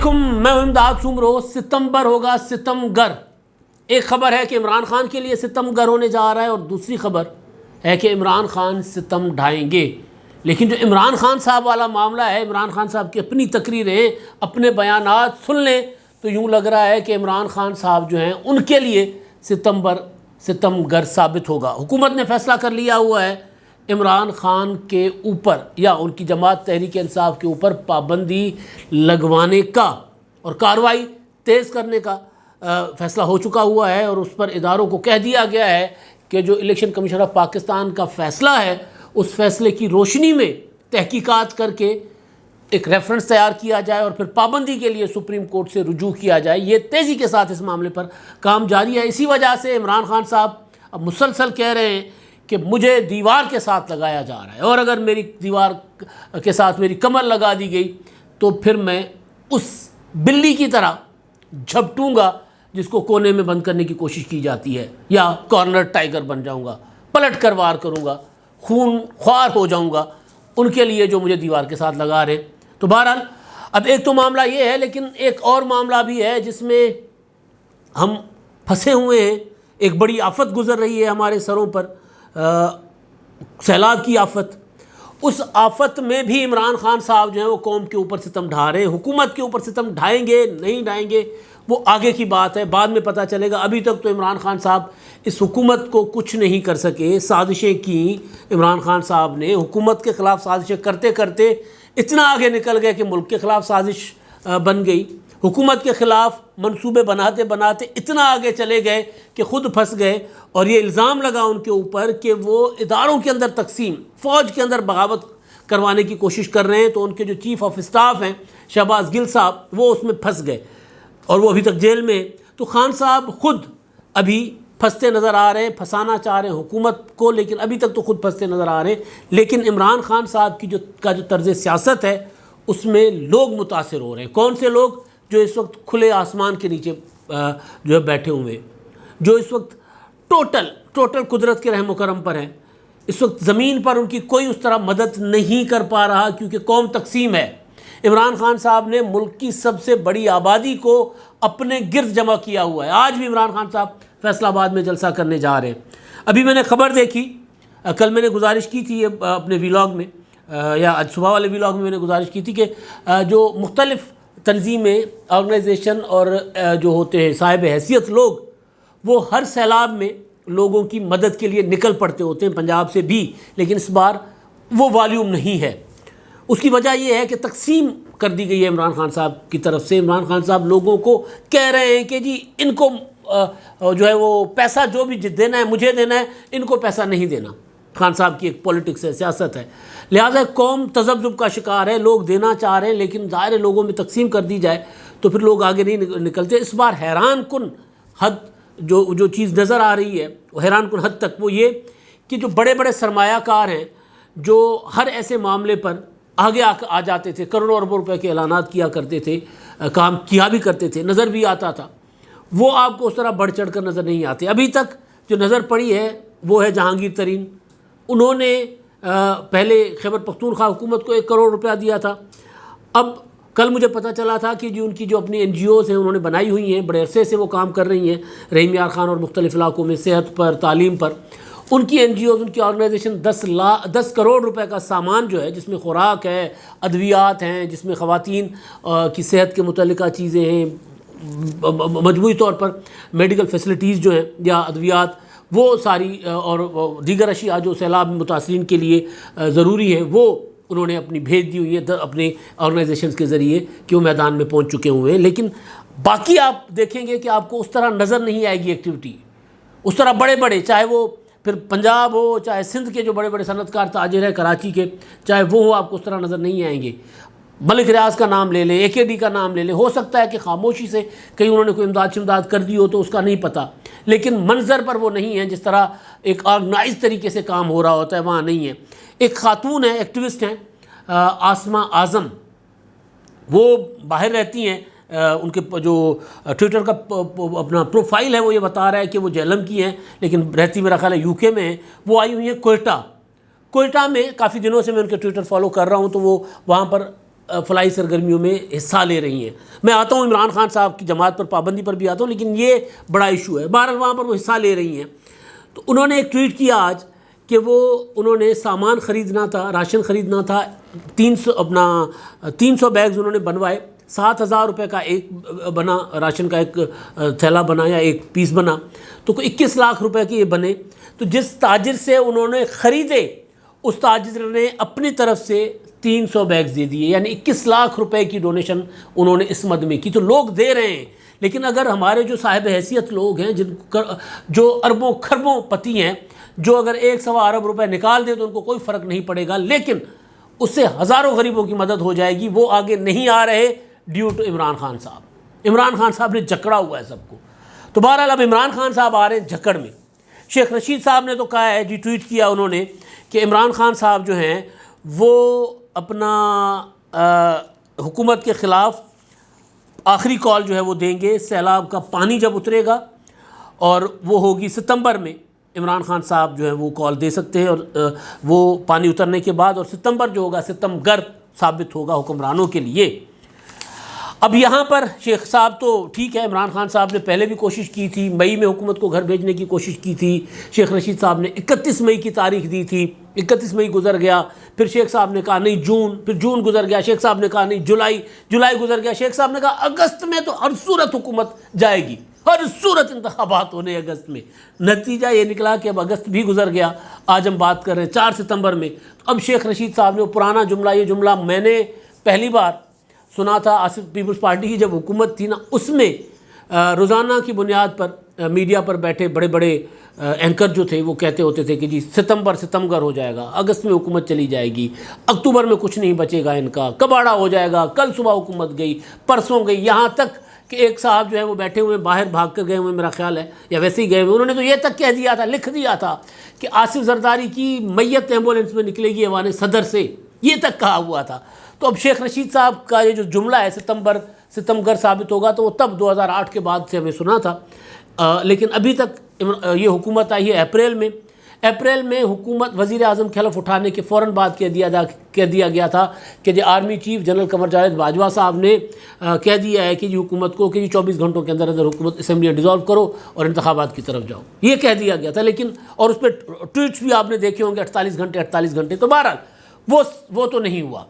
علیکم، میں امداد سومرو۔ ستمبر ہوگا ستم گر۔ ایک خبر ہے کہ عمران خان کے لیے ستم گر ہونے جا رہا ہے، اور دوسری خبر ہے کہ عمران خان ستم ڈھائیں گے۔ لیکن جو عمران خان صاحب والا معاملہ ہے، عمران خان صاحب کی اپنی تقریریں، اپنے بیانات سن لیں تو یوں لگ رہا ہے کہ عمران خان صاحب جو ہیں ان کے لیے ستم گر ثابت ہوگا۔ حکومت نے فیصلہ کر لیا ہوا ہے عمران خان کے اوپر یا ان کی جماعت تحریک انصاف کے اوپر پابندی لگوانے کا اور کارروائی تیز کرنے کا فیصلہ ہو چکا ہوا ہے، اور اس پر اداروں کو کہہ دیا گیا ہے کہ جو الیکشن کمیشن آف پاکستان کا فیصلہ ہے اس فیصلے کی روشنی میں تحقیقات کر کے ایک ریفرنس تیار کیا جائے اور پھر پابندی کے لیے سپریم کورٹ سے رجوع کیا جائے۔ یہ تیزی کے ساتھ اس معاملے پر کام جاری ہے۔ اسی وجہ سے عمران خان صاحب اب مسلسل کہہ رہے ہیں کہ مجھے دیوار کے ساتھ لگایا جا رہا ہے، اور اگر میری دیوار کے ساتھ میری کمر لگا دی گئی تو پھر میں اس بلی کی طرح جھپٹوں گا جس کو کونے میں بند کرنے کی کوشش کی جاتی ہے، یا کارنر ٹائیگر بن جاؤں گا، پلٹ کر وار کروں گا، خون خوار ہو جاؤں گا ان کے لیے جو مجھے دیوار کے ساتھ لگا رہے۔ تو بہرحال اب ایک تو معاملہ یہ ہے، لیکن ایک اور معاملہ بھی ہے جس میں ہم پھنسے ہوئے ہیں۔ ایک بڑی آفت گزر رہی ہے ہمارے سروں پر، سیلاب کی آفت۔ اس آفت میں بھی عمران خان صاحب جو ہیں وہ قوم کے اوپر ستم ڈھا رہے ہیں۔ حکومت کے اوپر ستم ڈھائیں گے نہیں ڈھائیں گے وہ آگے کی بات ہے، بعد میں پتہ چلے گا۔ ابھی تک تو عمران خان صاحب اس حکومت کو کچھ نہیں کر سکے۔ سازشیں کی عمران خان صاحب نے، حکومت کے خلاف سازشیں کرتے کرتے اتنا آگے نکل گئے کہ ملک کے خلاف سازش بن گئی۔ حکومت کے خلاف منصوبے بناتے بناتے اتنا آگے چلے گئے کہ خود پھنس گئے، اور یہ الزام لگا ان کے اوپر کہ وہ اداروں کے اندر تقسیم، فوج کے اندر بغاوت کروانے کی کوشش کر رہے ہیں۔ تو ان کے جو چیف آف اسٹاف ہیں شہباز گل صاحب، وہ اس میں پھنس گئے اور وہ ابھی تک جیل میں ہیں۔ تو خان صاحب خود ابھی پھنستے نظر آ رہے ہیں، پھنسانا چاہ رہے ہیں حکومت کو، لیکن ابھی تک تو خود پھنستے نظر آ رہے ہیں۔ لیکن عمران خان صاحب کی جو طرز سیاست ہے اس میں لوگ متاثر ہو رہے ہیں۔ کون سے لوگ؟ جو اس وقت کھلے آسمان کے نیچے جو ہے بیٹھے ہوئے، جو اس وقت ٹوٹل قدرت کے رحم و کرم پر ہیں۔ اس وقت زمین پر ان کی کوئی اس طرح مدد نہیں کر پا رہا کیونکہ قوم تقسیم ہے۔ عمران خان صاحب نے ملک کی سب سے بڑی آبادی کو اپنے گرد جمع کیا ہوا ہے۔ آج بھی عمران خان صاحب فیصل آباد میں جلسہ کرنے جا رہے ہیں۔ ابھی میں نے خبر دیکھی، کل میں نے گزارش کی تھی اپنے ویلاگ میں، یا آج صبح والے ویلاگ میں نے گزارش کی تھی کہ جو مختلف تنظیمیں، آرگنائزیشن اور جو ہوتے ہیں صاحب حیثیت لوگ، وہ ہر سیلاب میں لوگوں کی مدد کے لیے نکل پڑتے ہوتے ہیں، پنجاب سے بھی، لیکن اس بار وہ والیوم نہیں ہے۔ اس کی وجہ یہ ہے کہ تقسیم کر دی گئی ہے عمران خان صاحب کی طرف سے۔ عمران خان صاحب لوگوں کو کہہ رہے ہیں کہ جی ان کو جو ہے وہ پیسہ جو بھی دینا ہے مجھے دینا ہے، ان کو پیسہ نہیں دینا۔ خان صاحب کی ایک پولیٹکس ہے، سیاست ہے، لہٰذا قوم تذبذب کا شکار ہے۔ لوگ دینا چاہ رہے ہیں لیکن ظاہر لوگوں میں تقسیم کر دی جائے تو پھر لوگ آگے نہیں نکلتے۔ اس بار حیران کن حد جو چیز نظر آ رہی ہے، وہ حیران کن حد تک وہ یہ کہ جو بڑے بڑے سرمایہ کار ہیں جو ہر ایسے معاملے پر آگے آ جاتے تھے، کروڑوں اربوں روپے کے اعلانات کیا کرتے تھے، کام کیا بھی کرتے تھے، نظر بھی آتا تھا، وہ آپ کو اس طرح بڑھ چڑھ کر نظر نہیں آتے۔ ابھی تک جو نظر پڑی ہے وہ ہے جہانگیر ترین۔ انہوں نے پہلے خیبر پختونخوا حکومت کو 1 کروڑ روپیہ دیا تھا۔ اب کل مجھے پتہ چلا تھا کہ جو ان کی جو اپنی این جی اوز ہیں انہوں نے بنائی ہوئی ہیں، بڑے عرصے سے وہ کام کر رہی ہیں رحیم یار خان اور مختلف علاقوں میں، صحت پر، تعلیم پر۔ ان کی این جی اوز، ان کی آرگنائزیشن 10 کروڑ روپے کا سامان جو ہے، جس میں خوراک ہے، ادویات ہیں، جس میں خواتین کی صحت کے متعلقہ چیزیں ہیں، مجموعی طور پر میڈیکل فیسلٹیز جو ہیں یا ادویات، وہ ساری اور دیگر اشیاء جو سیلاب متاثرین کے لیے ضروری ہیں، وہ انہوں نے اپنی بھیج دی ہوئی ہے اپنے آرگنائزیشنز کے ذریعے کہ وہ میدان میں پہنچ چکے ہوئے ہیں۔ لیکن باقی آپ دیکھیں گے کہ آپ کو اس طرح نظر نہیں آئے گی ایکٹیویٹی، اس طرح بڑے چاہے وہ پھر پنجاب ہو، چاہے سندھ کے جو بڑے صنعت کار تاجر ہیں کراچی کے، چاہے وہ ہو، آپ کو اس طرح نظر نہیں آئیں گے۔ ملک ریاض کا نام لے لیں، اے کے ڈی کا نام لے لیں، ہو سکتا ہے کہ خاموشی سے کہیں انہوں نے کوئی امداد کر دی ہو تو اس کا نہیں پتہ، لیکن منظر پر وہ نہیں ہیں۔ جس طرح ایک آرگنائز طریقے سے کام ہو رہا ہوتا ہے وہاں نہیں ہے۔ ایک خاتون ہیں، ایکٹیوسٹ ہیں، آسمہ اعظم، وہ باہر رہتی ہیں۔ ان کے جو ٹویٹر کا اپنا پروفائل ہے وہ یہ بتا رہا ہے کہ وہ جہلم کی ہیں لیکن رہتی میرا خیال ہے یو کے میں ہیں۔ وہ آئی ہوئی ہیں کوئٹہ میں۔ کافی دنوں سے میں ان کے ٹویٹر فالو کر رہا ہوں، تو وہ وہاں پر فلاحی سرگرمیوں میں حصہ لے رہی ہیں. میں آتا ہوں عمران خان صاحب کی جماعت پر پابندی پر بھی آتا ہوں، لیکن یہ بڑا ایشو ہے. بہرحال وہاں پر وہ حصہ لے رہی ہیں. تو انہوں نے ایک ٹویٹ کیا آج کہ انہوں نے سامان خریدنا تھا، راشن خریدنا تھا، 300 بیگز انہوں نے بنوائے، 7,000 روپے کا ایک بنا، راشن کا ایک تھیلا بنا یا ایک پیس بنا، تو 21 لاکھ روپے کے یہ بنے. تو جس تاجر سے انہوں نے خریدے اس تاجر نے اپنی طرف سے 300 بیگز دے دیے، یعنی 21 لاکھ روپے کی ڈونیشن انہوں نے اس مد میں کی. تو لوگ دے رہے ہیں، لیکن اگر ہمارے جو صاحب حیثیت لوگ ہیں، جو اربوں کھربوں پتی ہیں، جو اگر 1.25 ارب روپے نکال دیں تو ان کو کوئی فرق نہیں پڑے گا، لیکن اس سے ہزاروں غریبوں کی مدد ہو جائے گی. وہ آگے نہیں آ رہے ڈیو ٹو عمران خان صاحب. عمران خان صاحب نے جکڑا ہوا ہے سب کو. تو بہرحال اب عمران خان صاحب آ رہے ہیں جھکڑ میں. شیخ رشید صاحب نے تو کہا ہے جی، ٹویٹ کیا انہوں نے کہ عمران خان صاحب جو ہیں وہ اپنا حکومت کے خلاف آخری کال جو ہے وہ دیں گے سیلاب کا پانی جب اترے گا، اور وہ ہوگی ستمبر میں. عمران خان صاحب جو ہیں وہ کال دے سکتے ہیں، اور وہ پانی اترنے کے بعد، اور ستمبر جو ہوگا ستم گرد ثابت ہوگا حکمرانوں کے لیے. اب یہاں پر شیخ صاحب تو ٹھیک ہے، عمران خان صاحب نے پہلے بھی کوشش کی تھی، مئی میں حکومت کو گھر بھیجنے کی کوشش کی تھی. شیخ رشید صاحب نے 31 مئی کی تاریخ دی تھی، 31 مئی گزر گیا. پھر شیخ صاحب نے کہا نہیں جون، پھر جون گزر گیا. شیخ صاحب نے کہا نہیں جولائی گزر گیا. شیخ صاحب نے کہا اگست میں تو ہر صورت حکومت جائے گی، ہر صورت انتخابات ہونے اگست میں. نتیجہ یہ نکلا کہ اب اگست بھی گزر گیا. آج ہم بات کر رہے ہیں 4 ستمبر میں. اب شیخ رشید صاحب نے وہ پرانا جملہ، یہ جملہ میں نے پہلی بار سنا تھا آصف پیپلز پارٹی کی جب حکومت تھی نا، اس میں روزانہ کی بنیاد پر میڈیا پر بیٹھے بڑے بڑے اینکر جو تھے وہ کہتے ہوتے تھے کہ جی ستمبر ہو جائے گا، اگست میں حکومت چلی جائے گی، اکتوبر میں کچھ نہیں بچے گا ان کا، کباڑا ہو جائے گا، کل صبح حکومت گئی، پرسوں گئی. یہاں تک کہ ایک صاحب جو ہے وہ بیٹھے ہوئے باہر بھاگ کر گئے ہوئے، میرا خیال ہے یا ویسے ہی گئے ہوئے، انہوں نے تو یہ تک کہہ دیا تھا، لکھ دیا تھا کہ آصف زرداری کی میت ایمبولینس میں نکلے گی ایوان صدر سے، یہ تک کہا ہوا تا. تو اب شیخ رشید صاحب کا یہ جو جملہ ہے ستمبر ثابت ہوگا، تو وہ تب 2008 کے بعد سے ہمیں سنا تھا. لیکن ابھی تک یہ حکومت آئی ہے اپریل میں حکومت وزیر اعظم کے حلف اٹھانے کے فوراً بعد کہہ دیا گیا تھا کہ جی army chief general Qamar Javed Bajwa صاحب نے کہہ دیا ہے کہ جی حکومت کو کہ جی 24 گھنٹوں کے اندر حکومت اسمبلیاں ڈیزالو کرو اور انتخابات کی طرف جاؤ، یہ کہہ دیا گیا تھا. لیکن اور اس پہ ٹویٹس بھی آپ نے دیکھے ہوں گے 48 گھنٹے. تو بہرحال وہ تو نہیں ہوا.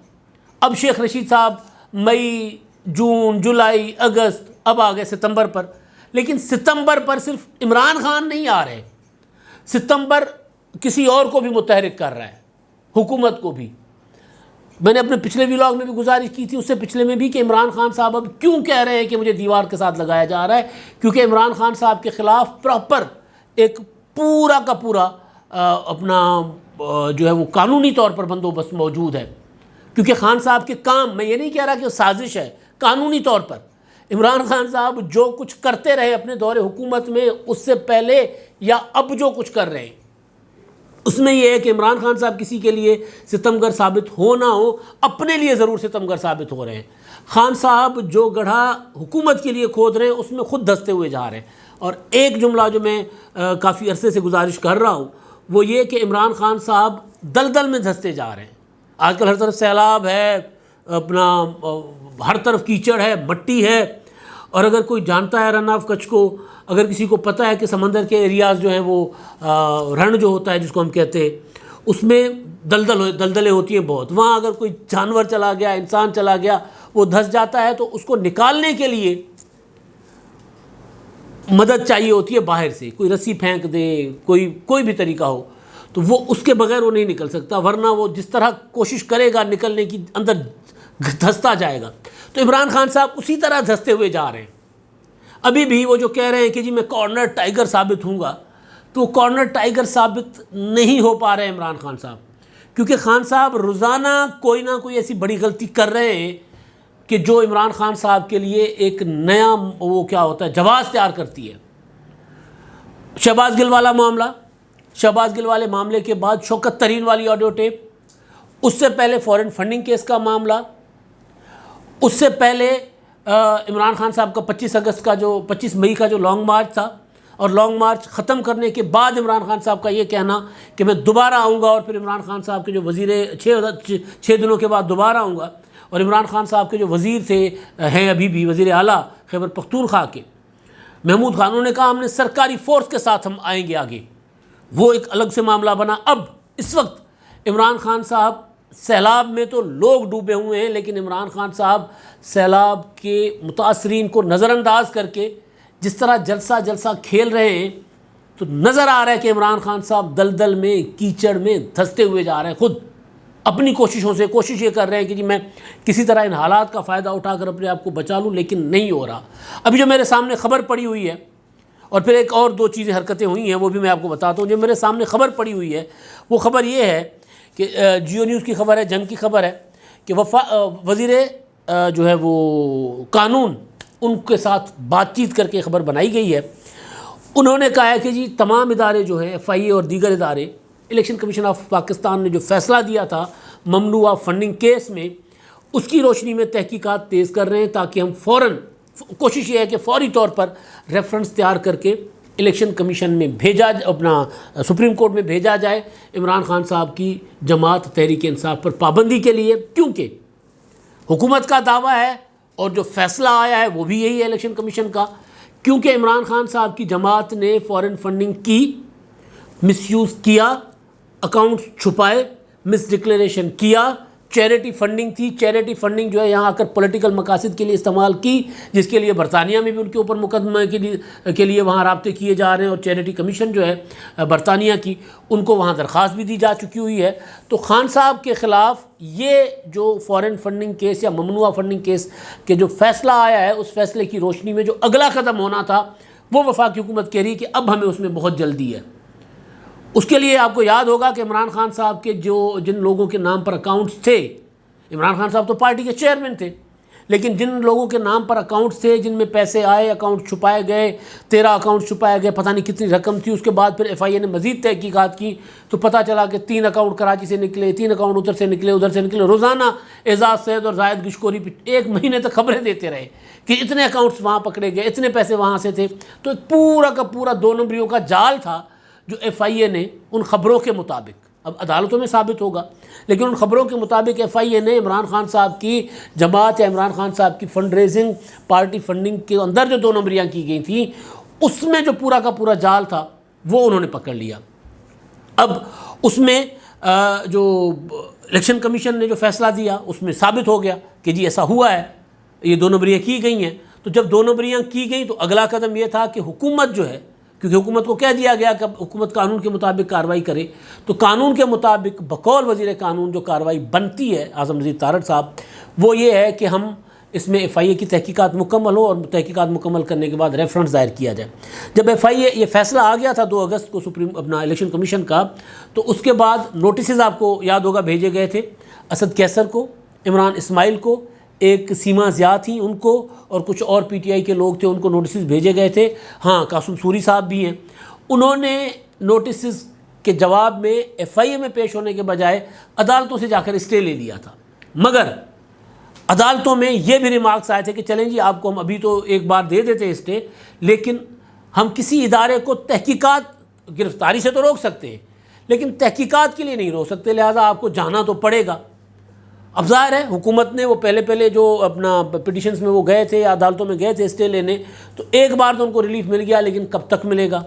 اب شیخ رشید صاحب مئی، جون، جولائی، اگست، اب آ گئے ستمبر پر. لیکن ستمبر پر صرف عمران خان نہیں آ رہے، ستمبر کسی اور کو بھی متحرک کر رہا ہے، حکومت کو بھی. میں نے اپنے پچھلے ویلاگ میں بھی گزارش کی تھی، اس سے پچھلے میں بھی، کہ عمران خان صاحب اب کیوں کہہ رہے ہیں کہ مجھے دیوار کے ساتھ لگایا جا رہا ہے. کیونکہ عمران خان صاحب کے خلاف پراپر ایک پورا کا پورا اپنا جو ہے وہ قانونی طور پر بندوبست موجود ہے. کیونکہ خان صاحب کے کام، میں یہ نہیں کہہ رہا کہ وہ سازش ہے، قانونی طور پر عمران خان صاحب جو کچھ کرتے رہے اپنے دور حکومت میں، اس سے پہلے یا اب جو کچھ کر رہے ہیں، اس میں یہ ہے کہ عمران خان صاحب کسی کے لیے ستمگر ثابت ہو نہ ہو، اپنے لیے ضرور ستمگر ثابت ہو رہے ہیں. خان صاحب جو گڑھا حکومت کے لیے کھود رہے ہیں اس میں خود دھستے ہوئے جا رہے ہیں. اور ایک جملہ جو میں کافی عرصے سے گزارش کر رہا ہوں وہ یہ کہ عمران خان صاحب دلدل میں دھستے جا رہے ہیں. آج کل ہر طرف سیلاب ہے، اپنا ہر طرف کیچڑ ہے، مٹی ہے. اور اگر کوئی جانتا ہے رن آف کچھ کو، اگر کسی کو پتہ ہے کہ سمندر کے ایریاز جو ہیں وہ رن جو ہوتا ہے جس کو ہم کہتے ہیں، اس میں دلدلیں ہوتی ہیں بہت. وہاں اگر کوئی جانور چلا گیا، انسان چلا گیا، وہ دھس جاتا ہے، تو اس کو نکالنے کے لیے مدد چاہیے ہوتی ہے باہر سے، کوئی رسی پھینک دے، کوئی بھی طریقہ ہو، تو وہ اس کے بغیر وہ نہیں نکل سکتا. ورنہ وہ جس طرح کوشش کرے گا نکلنے کی، اندر دھستا جائے گا. تو عمران خان صاحب اسی طرح دھستے ہوئے جا رہے ہیں. ابھی بھی وہ جو کہہ رہے ہیں کہ جی میں کارنر ٹائیگر ثابت ہوں گا، تو وہ کارنر ٹائیگر ثابت نہیں ہو پا رہے عمران خان صاحب. کیونکہ خان صاحب روزانہ کوئی نہ کوئی ایسی بڑی غلطی کر رہے ہیں کہ جو عمران خان صاحب کے لیے ایک نیا وہ کیا ہوتا ہے، جواز تیار کرتی ہے. شہباز گل والا معاملہ، شہباز گل والے معاملے کے بعد شوکت ترین والی آڈیو ٹیپ، اس سے پہلے فورن فنڈنگ کیس کا معاملہ، اس سے پہلے عمران خان صاحب کا 25 مئی کا جو لانگ مارچ تھا، اور لانگ مارچ ختم کرنے کے بعد عمران خان صاحب کا یہ کہنا کہ میں دوبارہ آؤں گا، اور پھر عمران خان صاحب کے جو وزیر 6 دنوں کے بعد دوبارہ آؤں گا. اور عمران خان صاحب کے جو وزیر تھے ہیں ابھی بھی وزیر اعلیٰ خیبر پختونخوا کے محمود خان، انہوں نے کہا ہم نے سرکاری فورس کے ساتھ ہم آئیں گے آگے، وہ ایک الگ سے معاملہ بنا۔ اب اس وقت عمران خان صاحب سیلاب میں تو لوگ ڈوبے ہوئے ہیں، لیکن عمران خان صاحب سیلاب کے متاثرین کو نظر انداز کر کے جس طرح جلسہ کھیل رہے ہیں، تو نظر آ رہا ہے کہ عمران خان صاحب دلدل میں کیچڑ میں دھنستے ہوئے جا رہے ہیں، خود اپنی کوششوں سے کوشش یہ کر رہے ہیں کہ جی میں کسی طرح ان حالات کا فائدہ اٹھا کر اپنے آپ کو بچا لوں، لیکن نہیں ہو رہا۔ ابھی جو میرے سامنے خبر پڑی ہوئی ہے، اور پھر ایک اور دو چیزیں حرکتیں ہوئی ہیں وہ بھی میں آپ کو بتاتا ہوں۔ جو میرے سامنے خبر پڑی ہوئی ہے وہ خبر یہ ہے کہ جیو نیوز کی خبر ہے، جنگ کی خبر ہے کہ وزیر جو ہے وہ قانون ان کے ساتھ بات چیت کر کے خبر بنائی گئی ہے۔ انہوں نے کہا ہے کہ جی تمام ادارے جو ہیں FIA اور دیگر ادارے، الیکشن کمیشن آف پاکستان نے جو فیصلہ دیا تھا ممنوعہ فنڈنگ کیس میں، اس کی روشنی میں تحقیقات تیز کر رہے ہیں تاکہ ہم فوراً، کوشش یہ ہے کہ فوری طور پر ریفرنس تیار کر کے الیکشن کمیشن میں بھیجا، اپنا سپریم کورٹ میں بھیجا جائے عمران خان صاحب کی جماعت تحریک انصاف پر پابندی کے لیے، کیونکہ حکومت کا دعویٰ ہے اور جو فیصلہ آیا ہے وہ بھی یہی ہے الیکشن کمیشن کا، کیونکہ عمران خان صاحب کی جماعت نے فورن فنڈنگ کی، مس یوز کیا، اکاؤنٹس چھپائے، مس ڈکلیریشن کیا، چیریٹی فنڈنگ تھی، چیریٹی فنڈنگ جو ہے یہاں آ کر پولیٹیکل مقاصد کے لیے استعمال کی، جس کے لیے برطانیہ میں بھی ان کے اوپر مقدمہ کے لیے وہاں رابطے کیے جا رہے ہیں، اور چیریٹی کمیشن جو ہے برطانیہ کی، ان کو وہاں درخواست بھی دی جا چکی ہوئی ہے۔ تو خان صاحب کے خلاف یہ جو فورن فنڈنگ کیس یا ممنوعہ فنڈنگ کیس کے جو فیصلہ آیا ہے، اس فیصلے کی روشنی میں جو اگلا قدم ہونا تھا وہ وفاقی حکومت کہہ رہی ہے کہ اب ہمیں اس میں بہت جلدی ہے۔ اس کے لیے آپ کو یاد ہوگا کہ عمران خان صاحب کے جن لوگوں کے نام پر اکاؤنٹس تھے، عمران خان صاحب تو پارٹی کے چیئرمین تھے، لیکن جن لوگوں کے نام پر اکاؤنٹس تھے، جن میں پیسے آئے، اکاؤنٹ چھپائے گئے، 13 اکاؤنٹ چھپائے گئے، پتہ نہیں کتنی رقم تھی۔ اس کے بعد پھر FIA نے مزید تحقیقات کی تو پتہ چلا کہ 3 اکاؤنٹ کراچی سے نکلے، 3 اکاؤنٹ ادھر سے نکلے، ادھر سے نکلے۔ روزانہ اعزاز سید اور زاہد گشکوری 1 مہینے تک خبریں دیتے رہے کہ اتنے اکاؤنٹس وہاں پکڑے گئے، اتنے پیسے وہاں سے تھے۔ تو ایک پورا کا پورا 2 نمبریوں کا جال تھا جو FIA نے ان خبروں کے مطابق، اب عدالتوں میں ثابت ہوگا، لیکن ان خبروں کے مطابق FIA نے عمران خان صاحب کی جماعت یا عمران خان صاحب کی فنڈ ریزنگ، پارٹی فنڈنگ کے اندر جو 2 نمبریاں کی گئی تھیں، اس میں جو پورا کا پورا جال تھا وہ انہوں نے پکڑ لیا۔ اب اس میں جو الیکشن کمیشن نے جو فیصلہ دیا اس میں ثابت ہو گیا کہ جی ایسا ہوا ہے، یہ 2 نمبریاں کی گئی ہیں۔ تو جب 2 نمبریاں کی گئیں تو اگلا قدم یہ تھا کہ حکومت جو ہے، کیونکہ حکومت کو کہہ دیا گیا کہ حکومت قانون کے مطابق کارروائی کرے، تو قانون کے مطابق بقول وزیر قانون جو کارروائی بنتی ہے اعظم مزید تارڑ صاحب، وہ یہ ہے کہ ہم اس میں FIA کی تحقیقات مکمل ہو، اور تحقیقات مکمل کرنے کے بعد ریفرنس دائر کیا جائے۔ جب FIA یہ فیصلہ آ گیا تھا 2 اگست کو اپنا الیکشن کمیشن کا، تو اس کے بعد نوٹسز آپ کو یاد ہوگا بھیجے گئے تھے، اسد کیسر کو، عمران اسماعیل کو، ایک سیما ضیاء تھیں ان کو، اور کچھ اور PTI کے لوگ تھے، ان کو نوٹسز بھیجے گئے تھے۔ ہاں، قاسم سوری صاحب بھی ہیں۔ انہوں نے نوٹسز کے جواب میں FIA میں پیش ہونے کے بجائے عدالتوں سے جا کر اسٹے لے لیا تھا، مگر عدالتوں میں یہ بھی ریمارکس آئے تھے کہ چلیں جی آپ کو ہم ابھی تو ایک بار دے دیتے اسٹے، لیکن ہم کسی ادارے کو تحقیقات، گرفتاری سے تو روک سکتے ہیں لیکن تحقیقات کے لیے نہیں روک سکتے، لہذا آپ کو جانا تو پڑے گا۔ اب ظاہر ہے حکومت نے وہ پہلے جو اپنا پٹیشنز میں وہ گئے تھے یا عدالتوں میں گئے تھے اسٹے لینے، تو ایک بار تو ان کو ریلیف مل گیا، لیکن کب تک ملے گا؟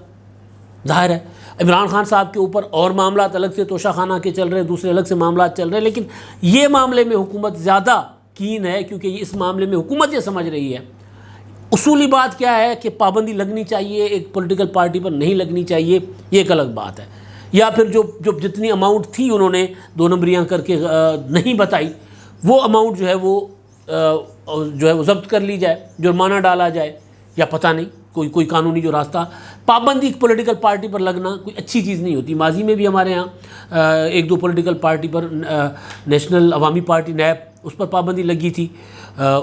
ظاہر ہے عمران خان صاحب کے اوپر اور معاملات الگ سے توشہ خانہ کے چل رہے ہیں، دوسرے الگ سے معاملات چل رہے ہیں، لیکن یہ معاملے میں حکومت زیادہ کین ہے، کیونکہ اس معاملے میں حکومت یہ سمجھ رہی ہے، اصولی بات کیا ہے کہ پابندی لگنی چاہیے، ایک پولیٹیکل پارٹی پر نہیں لگنی چاہیے، یہ ایک الگ بات ہے، یا پھر جو جتنی اماؤنٹ تھی انہوں نے 2 نمبریاں کر کے نہیں بتائی، وہ اماؤنٹ جو ہے وہ ضبط کر لی جائے، جرمانہ ڈالا جائے، یا پتہ نہیں کوئی قانونی جو راستہ۔ پابندی پولیٹیکل پارٹی پر لگنا کوئی اچھی چیز نہیں ہوتی۔ ماضی میں بھی ہمارے ہاں 1-2 پولیٹیکل پارٹی پر، نیشنل عوامی پارٹی نیب، اس پر پابندی لگی تھی،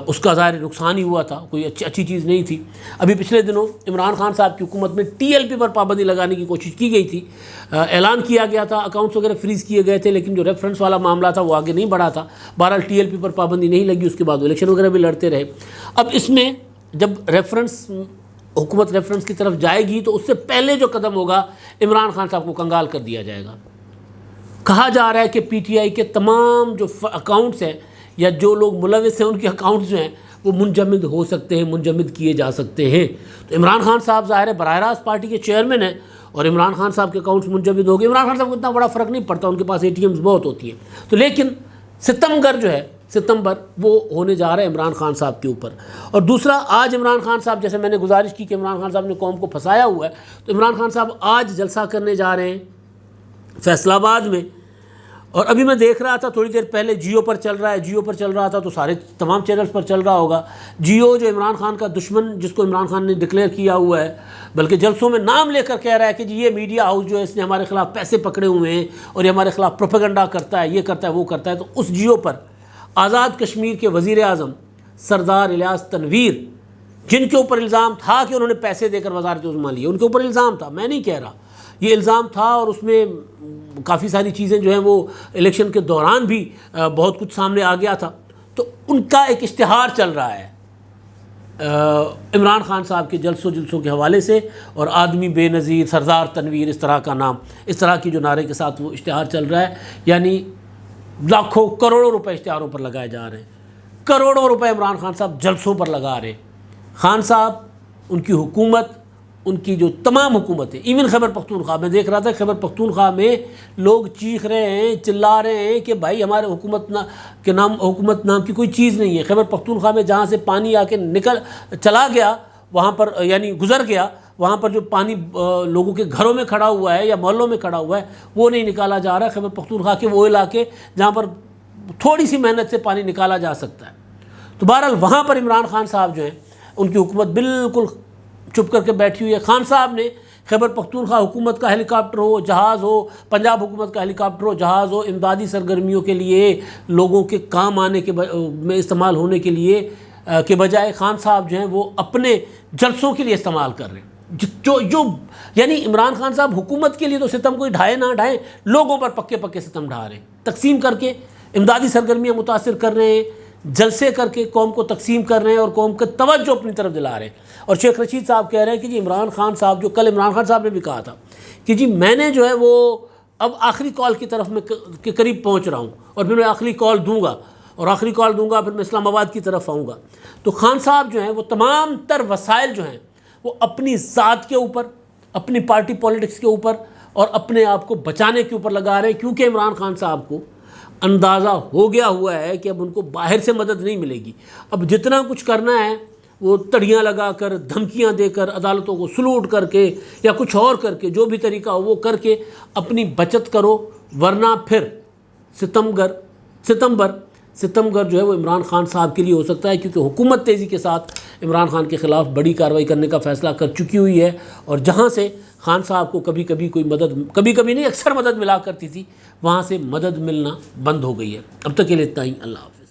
اس کا ظاہر نقصان ہی ہوا تھا، کوئی اچھی چیز نہیں تھی۔ ابھی پچھلے دنوں عمران خان صاحب کی حکومت میں TLP پر پابندی لگانے کی کوشش کی گئی تھی، اعلان کیا گیا تھا، اکاؤنٹس وغیرہ فریز کیے گئے تھے، لیکن جو ریفرنس والا معاملہ تھا وہ آگے نہیں بڑھا تھا۔ بہرحال TLP پر پابندی نہیں لگی، اس کے بعد الیکشن وغیرہ بھی لڑتے رہے۔ اب اس میں جب حکومت ریفرنس کی طرف جائے گی تو اس سے پہلے جو قدم ہوگا، عمران خان صاحب کو کنگال کر دیا جائے گا۔ کہا جا رہا ہے کہ PTI کے تمام جو اکاؤنٹس ہیں یا جو لوگ ملوث ہیں ان کے اکاؤنٹس جو ہیں وہ منجمد ہو سکتے ہیں، منجمد کیے جا سکتے ہیں۔ تو عمران خان صاحب ظاہر ہے براہ راست پارٹی کے چیئرمین ہیں اور عمران خان صاحب کے اکاؤنٹس منجمد ہو گئے۔ عمران خان صاحب کو اتنا بڑا فرق نہیں پڑتا، ان کے پاس ATMs بہت ہوتی ہیں، تو لیکن ستمگر جو ہے، ستمبر وہ ہونے جا رہا ہے عمران خان صاحب کے اوپر۔ اور دوسرا، آج عمران خان صاحب، جیسے میں نے گزارش کی کہ عمران خان صاحب نے قوم کو پھنسایا ہوا ہے، تو عمران خان صاحب آج جلسہ کرنے جا رہے ہیں فیصل آباد میں۔ اور ابھی میں دیکھ رہا تھا تھوڑی دیر پہلے جیو پر چل رہا ہے، جیو پر چل رہا تھا تو سارے تمام چینلز پر چل رہا ہوگا۔ جیو جو عمران خان کا دشمن، جس کو عمران خان نے ڈکلیئر کیا ہوا ہے، بلکہ جلسوں میں نام لے کر کہہ رہا ہے کہ جی یہ میڈیا ہاؤس جو ہے اس نے ہمارے خلاف پیسے پکڑے ہوئے ہیں اور یہ ہمارے خلاف پروپیگنڈا کرتا ہے، یہ کرتا ہے، وہ کرتا ہے، تو اس جیو پر آزاد کشمیر کے وزیر اعظم سردار الیاس تنویر، جن کے اوپر الزام تھا کہ انہوں نے پیسے دے کر وزارت عظمیٰ لیے، ان کے اوپر الزام تھا، میں نہیں کہہ رہا، یہ الزام تھا، اور اس میں کافی ساری چیزیں جو ہیں وہ الیکشن کے دوران بھی بہت کچھ سامنے آ گیا تھا، تو ان کا ایک اشتہار چل رہا ہے عمران خان صاحب کے جلسوں کے حوالے سے، اور آدمی بے نظیر، سردار تنویر، اس طرح کا نام، اس طرح کی جو نعرے کے ساتھ وہ اشتہار چل رہا ہے، یعنی لاکھوں کروڑوں روپے اشتہاروں پر لگائے جا رہے ہیں، کروڑوں روپے عمران خان صاحب جلسوں پر لگا رہے ہیں۔ خان صاحب، ان کی حکومت، ان کی جو تمام حکومتیں، ایون خیبر پختونخوا میں دیکھ رہا تھا، خیبر پختونخوا میں لوگ چیخ رہے ہیں، چلا رہے ہیں کہ بھائی ہمارے حکومت نام کی کوئی چیز نہیں ہے۔ خیبر پختونخوا میں جہاں سے پانی آ کے چلا گیا وہاں پر، یعنی گزر گیا، وہاں پر جو پانی لوگوں کے گھروں میں کھڑا ہوا ہے یا محلوں میں کھڑا ہوا ہے وہ نہیں نکالا جا رہا ہے۔ خیبر پختونخوا کے وہ علاقے جہاں پر تھوڑی سی محنت سے پانی نکالا جا سکتا ہے، تو بہرحال وہاں پر عمران خان صاحب جو ہیں ان کی حکومت بالکل چپ کر کے بیٹھی ہوئی ہے۔ خان صاحب نے خیبر پختونخوا حکومت کا ہیلی کاپٹر ہو، جہاز ہو، پنجاب حکومت کا ہیلی کاپٹر ہو، جہاز ہو، امدادی سرگرمیوں کے لیے، لوگوں کے کام آنے کے میں استعمال ہونے کے لیے کے بجائے خان صاحب جو ہیں وہ اپنے جلسوں کے لیے استعمال کر رہے ہیں۔ جو یعنی عمران خان صاحب حکومت کے لیے تو ستم کوئی ڈھائے نہ ڈھائیں، لوگوں پر پکے پکے ستم ڈھا رہے ہیں، تقسیم کر کے امدادی سرگرمیاں متاثر کر رہے ہیں، جلسے کر کے قوم کو تقسیم کر رہے ہیں اور قوم کا توجہ اپنی طرف دلا رہے ہیں۔ اور شیخ رشید صاحب کہہ رہے ہیں کہ جی عمران خان صاحب، جو کل عمران خان صاحب نے بھی کہا تھا کہ جی میں نے جو ہے وہ اب آخری کال کی طرف میں کے قریب پہنچ رہا ہوں اور پھر میں آخری کال دوں گا، اور آخری کال دوں گا پھر میں اسلام آباد کی طرف آؤں گا۔ تو خان صاحب جو ہیں وہ تمام تر وسائل جو ہیں وہ اپنی ذات کے اوپر، اپنی پارٹی پولیٹکس کے اوپر اور اپنے آپ کو بچانے کے اوپر لگا رہے ہیں، کیونکہ عمران خان صاحب کو اندازہ ہو گیا ہوا ہے کہ اب ان کو باہر سے مدد نہیں ملے گی۔ اب جتنا کچھ کرنا ہے وہ تڑیاں لگا کر، دھمکیاں دے کر، عدالتوں کو سلوٹ کر کے یا کچھ اور کر کے، جو بھی طریقہ ہو وہ کر کے اپنی بچت کرو، ورنہ پھر ستمبر جو ہے وہ عمران خان صاحب کے لیے ہو سکتا ہے، کیونکہ حکومت تیزی کے ساتھ عمران خان کے خلاف بڑی کارروائی کرنے کا فیصلہ کر چکی ہوئی ہے، اور جہاں سے خان صاحب کو کبھی کبھی کوئی مدد، کبھی کبھی نہیں اکثر مدد ملا کرتی تھی، وہاں سے مدد ملنا بند ہو گئی ہے۔ اب تک کے لیے اتنا ہی، اللہ حافظ۔